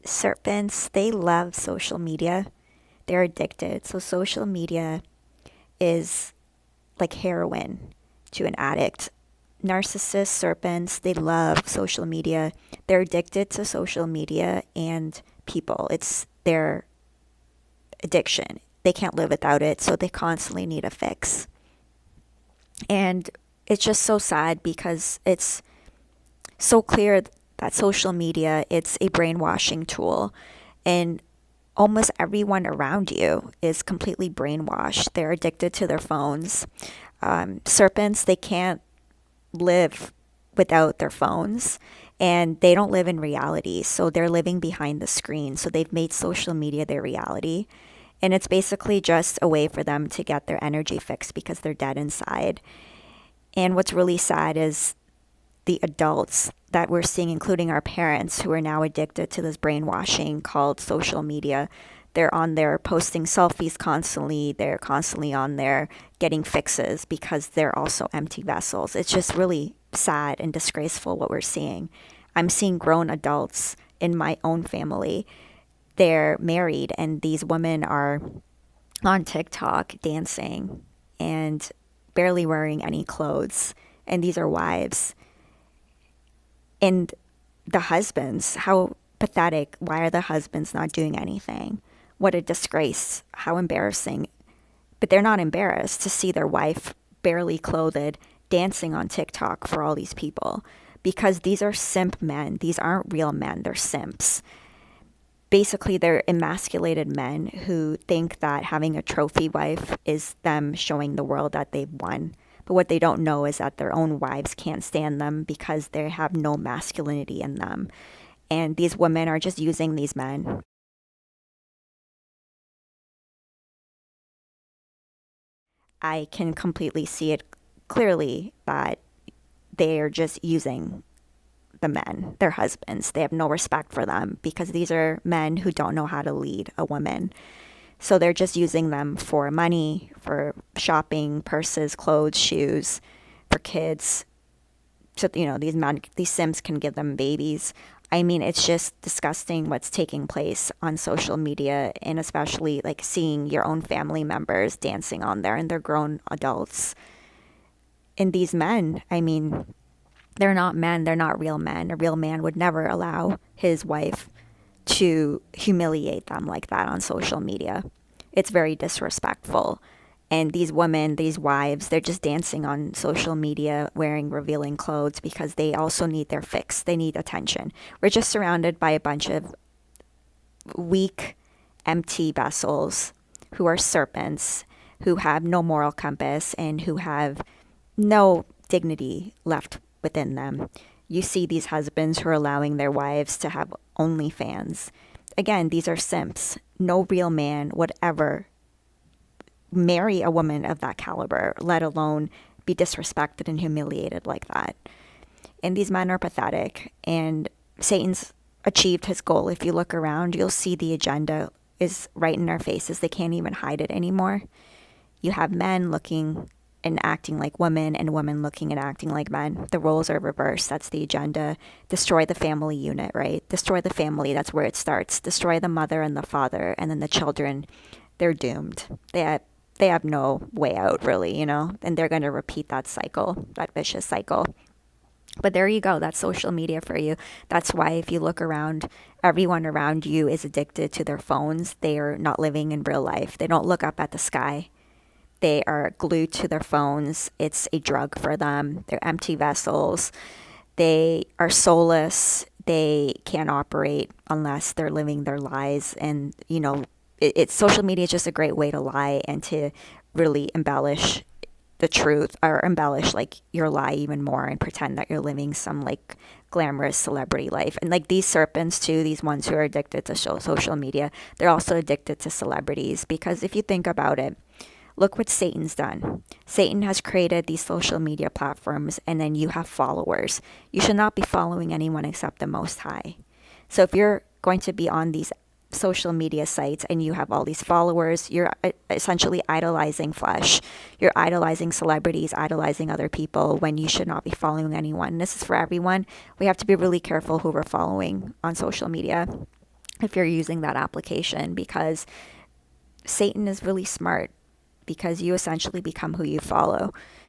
Serpents, they love social media. They're addicted. So social media is like heroin to an addict. Narcissists, serpents, they love social media. They're addicted to social media and people. It's their addiction. They can't live without it, so they constantly need a fix. And it's just so sad because it's so clear that social media, it's a brainwashing tool, and almost everyone around you is completely brainwashed. They're addicted to their phones. Serpents, they can't live without their phones, and they don't live in reality. So they're living behind the screen. So they've made social media their reality. And it's basically just a way for them to get their energy fixed because they're dead inside. And what's really sad is the adults that we're seeing, including our parents, who are now addicted to this brainwashing called social media. They're on there posting selfies constantly. They're constantly on there getting fixes because they're also empty vessels. It's just really sad and disgraceful what we're seeing. I'm seeing grown adults in my own family. They're married, and these women are on TikTok dancing and barely wearing any clothes. And these are wives. And the husbands, how pathetic. Why are the husbands not doing anything? What a disgrace. How embarrassing. But they're not embarrassed to see their wife barely clothed dancing on TikTok for all these people because these are simp men. These aren't real men, they're simps. Basically, they're emasculated men who think that having a trophy wife is them showing the world that they've won. But what they don't know is that their own wives can't stand them because they have no masculinity in them. And these women are just using these men. I can completely see it clearly that they are just using the men, their husbands. They have no respect for them because these are men who don't know how to lead a woman. So they're just using them for money, for shopping, purses, clothes, shoes, for kids. So these men, these Sims can give them babies. I mean, it's just disgusting what's taking place on social media, and especially like seeing your own family members dancing on there, and they're grown adults. And these men, I mean, they're not men, they're not real men. A real man would never allow his wife to humiliate them like that on social media. It's very disrespectful. And these women, these wives, they're just dancing on social media wearing revealing clothes because they also need their fix. They need attention. We're just surrounded by a bunch of weak, empty vessels who are serpents, who have no moral compass, and who have no dignity left within them. You see these husbands who are allowing their wives to have OnlyFans. Again, these are simps. No real man would ever marry a woman of that caliber, let alone be disrespected and humiliated like that. And these men are pathetic. And Satan's achieved his goal. If you look around, you'll see the agenda is right in our faces. They can't even hide it anymore. You have men looking and acting like women, and women looking and acting like men. The roles are reversed. That's the agenda. Destroy the family unit, right? Destroy the family. That's where it starts. Destroy the mother and the father, and then the children, they're doomed. They have no way out, really, and they're going to repeat that cycle, that vicious cycle. But there you go. That's social media for you. That's why if you look around, everyone around you is addicted to their phones. They are not living in real life. They don't look up at the sky. They are glued to their phones. It's a drug for them. They're empty vessels. They are soulless. They can't operate unless they're living their lies. And, it's social media is just a great way to lie and to really embellish the truth, or embellish like your lie even more, and pretend that you're living some like glamorous celebrity life. And like these serpents too, these ones who are addicted to social media, they're also addicted to celebrities, because if you think about it, look what Satan's done. Satan has created these social media platforms, and then you have followers. You should not be following anyone except the Most High. So if you're going to be on these social media sites and you have all these followers, you're essentially idolizing flesh. You're idolizing celebrities, idolizing other people, when you should not be following anyone. This is for everyone. We have to be really careful who we're following on social media. if you're using that application, because Satan is really smart, because you essentially become who you follow.